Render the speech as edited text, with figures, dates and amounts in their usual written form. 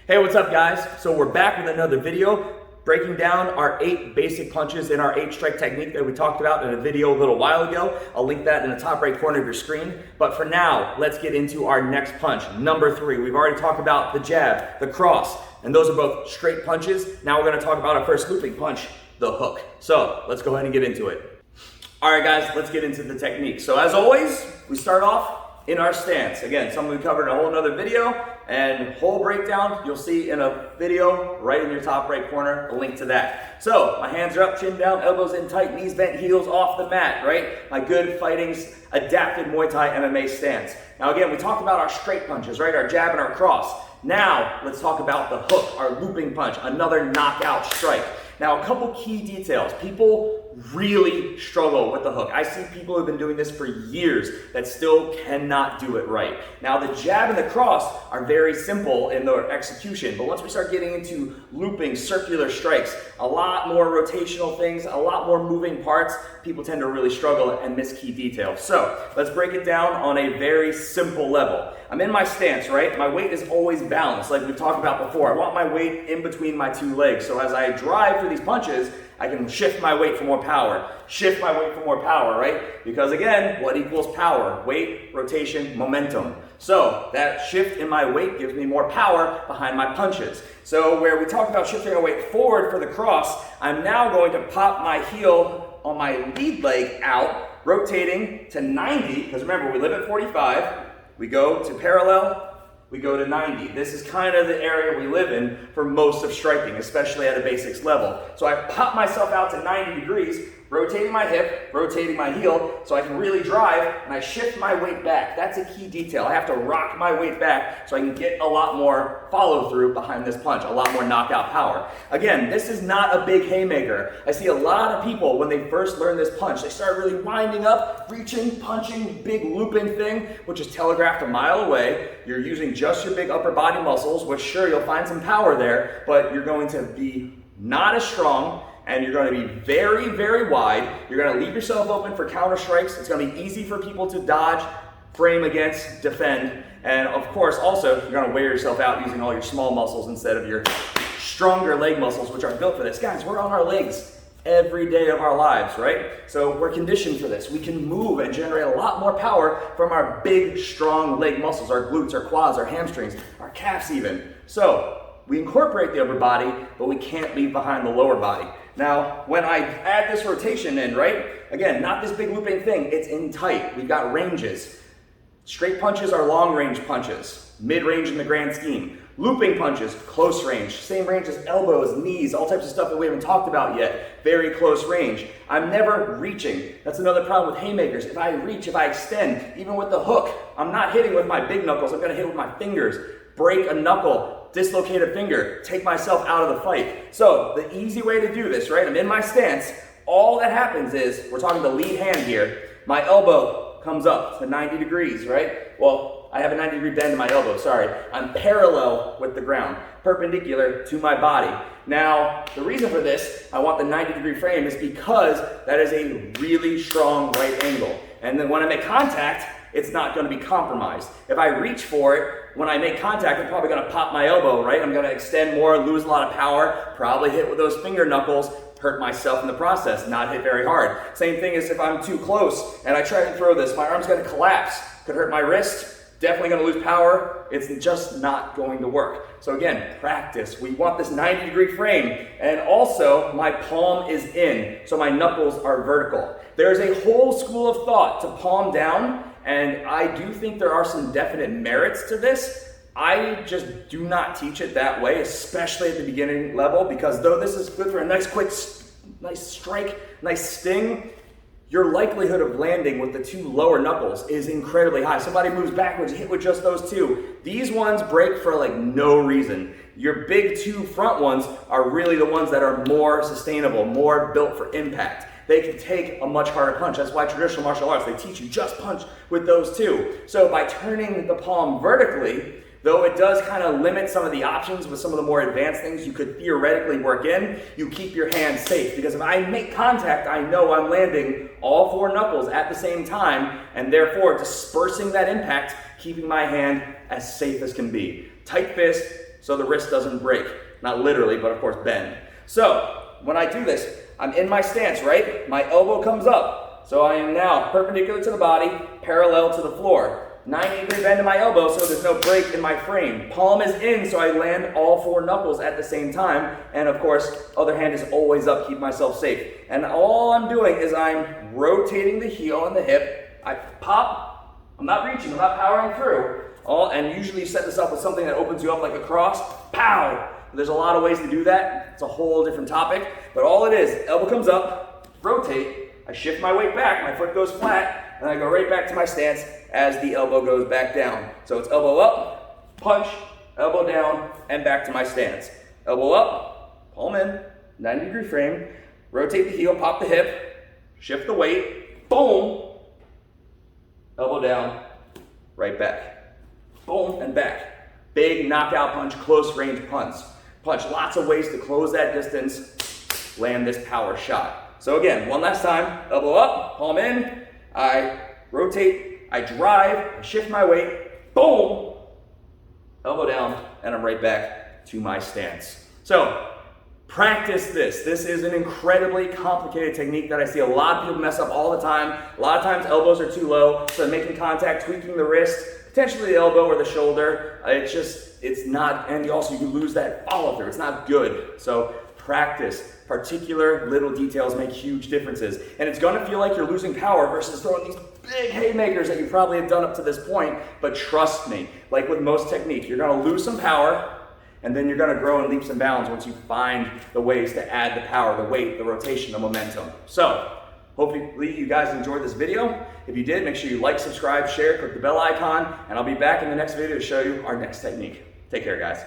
Hey, what's up guys? So we're back with another video breaking down our 8 basic punches in our 8 strike technique that we talked about in a video a little while ago. I'll link that in the top right corner of your screen. But for now, let's get into our next punch, number 3. We've already talked about the jab, the cross, and those are both straight punches. Now we're gonna talk about our first looping punch, the hook. So let's go ahead and get into it. All right guys, let's get into the technique. So as always, we start off in our stance. Again, something we covered in a whole nother video, and whole breakdown you'll see in a video right in your top right corner, a link to that. So my hands are up, chin down, elbows in tight, knees bent, heels off the mat, right? My good fighting's adapted Muay Thai MMA stance. Now again, we talked about our straight punches, right? Our jab and our cross. Now let's talk about the hook, our looping punch, another knockout strike. Now a couple key details. People really struggle with the hook. I see people who have been doing this for years that still cannot do it right. Now the jab and the cross are very simple in their execution, but once we start getting into looping, circular strikes, a lot more rotational things, a lot more moving parts, people tend to really struggle and miss key details. So let's break it down on a very simple level. I'm in my stance, right? My weight is always balanced, like we've talked about before. I want my weight in between my 2 legs, so as I drive for these punches, I can shift my weight for more power, shift my weight for more power, right? Because again, what equals power? Weight, rotation, momentum. So that shift in my weight gives me more power behind my punches. So where we talk about shifting our weight forward for the cross, I'm now going to pop my heel on my lead leg out, rotating to 90, because remember, we live at 45, we go to parallel, we go to 90. This is kind of the area we live in for most of striking, especially at a basics level. So I pop myself out to 90 degrees, rotating my hip, rotating my heel, so I can really drive, and I shift my weight back. That's a key detail. I have to rock my weight back so I can get a lot more follow through behind this punch, a lot more knockout power. Again, this is not a big haymaker. I see a lot of people when they first learn this punch, they start really winding up, reaching, punching, big looping thing, which is telegraphed a mile away. You're using just your big upper body muscles, which sure, you'll find some power there, but you're going to be not as strong, and you're going to be very, very wide. You're going to leave yourself open for counter strikes. It's going to be easy for people to dodge, frame against, defend, and of course, also, you're going to wear yourself out using all your small muscles instead of your stronger leg muscles, which are built for this. Guys, we're on our legs every day of our lives, right? So we're conditioned for this. We can move and generate a lot more power from our big, strong leg muscles, our glutes, our quads, our hamstrings, our calves even. So we incorporate the upper body, but we can't leave behind the lower body. Now, when I add this rotation in, right? Again, not this big looping thing, it's in tight. We've got ranges. Straight punches are long range punches, mid-range in the grand scheme. Looping punches, close range, same range as elbows, knees, all types of stuff that we haven't talked about yet, very close range. I'm never reaching. That's another problem with haymakers. If I reach, if I extend, even with the hook, I'm not hitting with my big knuckles, I'm gonna hit with my fingers, break a knuckle, dislocate a finger, take myself out of the fight. So the easy way to do this, right? I'm in my stance. All that happens is, we're talking the lead hand here, my elbow comes up to 90 degrees, right? Well, I have a 90-degree bend in my elbow, sorry. I'm parallel with the ground, perpendicular to my body. Now, the reason for this, I want the 90-degree frame, is because that is a really strong right angle. And then when I make contact, it's not going to be compromised. If I reach for it, when I make contact, I'm probably going to pop my elbow, right? I'm going to extend more, lose a lot of power, probably hit with those finger knuckles, hurt myself in the process, not hit very hard. Same thing as if I'm too close and I try to throw this, my arm's going to collapse, could hurt my wrist, definitely going to lose power. It's just not going to work. So again, practice. We want this 90-degree frame, and also my palm is in, so my knuckles are vertical. There's a whole school of thought to palm down, and I do think there are some definite merits to this. I just do not teach it that way, especially at the beginning level, because though this is good for a nice quick, nice strike, nice sting, your likelihood of landing with the 2 lower knuckles is incredibly high. Somebody moves backwards, you hit with just those 2. These ones break for like no reason. Your big 2 front ones are really the ones that are more sustainable, more built for impact. They can take a much harder punch. That's why traditional martial arts, they teach you just punch with those 2. So by turning the palm vertically, though it does kind of limit some of the options with some of the more advanced things you could theoretically work in, you keep your hand safe. Because if I make contact, I know I'm landing all 4 knuckles at the same time, and therefore dispersing that impact, keeping my hand as safe as can be. Tight fist, so the wrist doesn't break. Not literally, but of course bend. So when I do this, I'm in my stance, right? My elbow comes up. So I am now perpendicular to the body, parallel to the floor. 90-degree bend in my elbow so there's no break in my frame. Palm is in so I land all 4 knuckles at the same time. And of course, other hand is always up, keep myself safe. And all I'm doing is I'm rotating the heel and the hip. I pop, I'm not reaching, I'm not powering through. And usually you set this up with something that opens you up like a cross, pow! There's a lot of ways to do that. It's a whole different topic. But all it is, elbow comes up, rotate, I shift my weight back, my foot goes flat, and I go right back to my stance as the elbow goes back down. So it's elbow up, punch, elbow down, and back to my stance. Elbow up, palm in, 90-degree frame, rotate the heel, pop the hip, shift the weight, boom, elbow down, right back. Boom, and back. Big knockout punch, close range punch. Lots of ways to close that distance, land this power shot. So again, one last time, elbow up, palm in, I rotate, I drive, I shift my weight, boom, elbow down, and I'm right back to my stance. So practice this. This is an incredibly complicated technique that I see a lot of people mess up all the time. A lot of times elbows are too low, so making contact, tweaking the wrist, potentially the elbow or the shoulder. It's not, and you can lose that follow through. It's not good. So practice. Particular little details make huge differences. And it's gonna feel like you're losing power versus throwing these big haymakers that you probably have done up to this point. But trust me, like with most technique, you're gonna lose some power, and then you're gonna grow in leaps and bounds once you find the ways to add the power, the weight, the rotation, the momentum. So, hopefully you guys enjoyed this video. If you did, make sure you like, subscribe, share, click the bell icon, and I'll be back in the next video to show you our next technique. Take care, guys.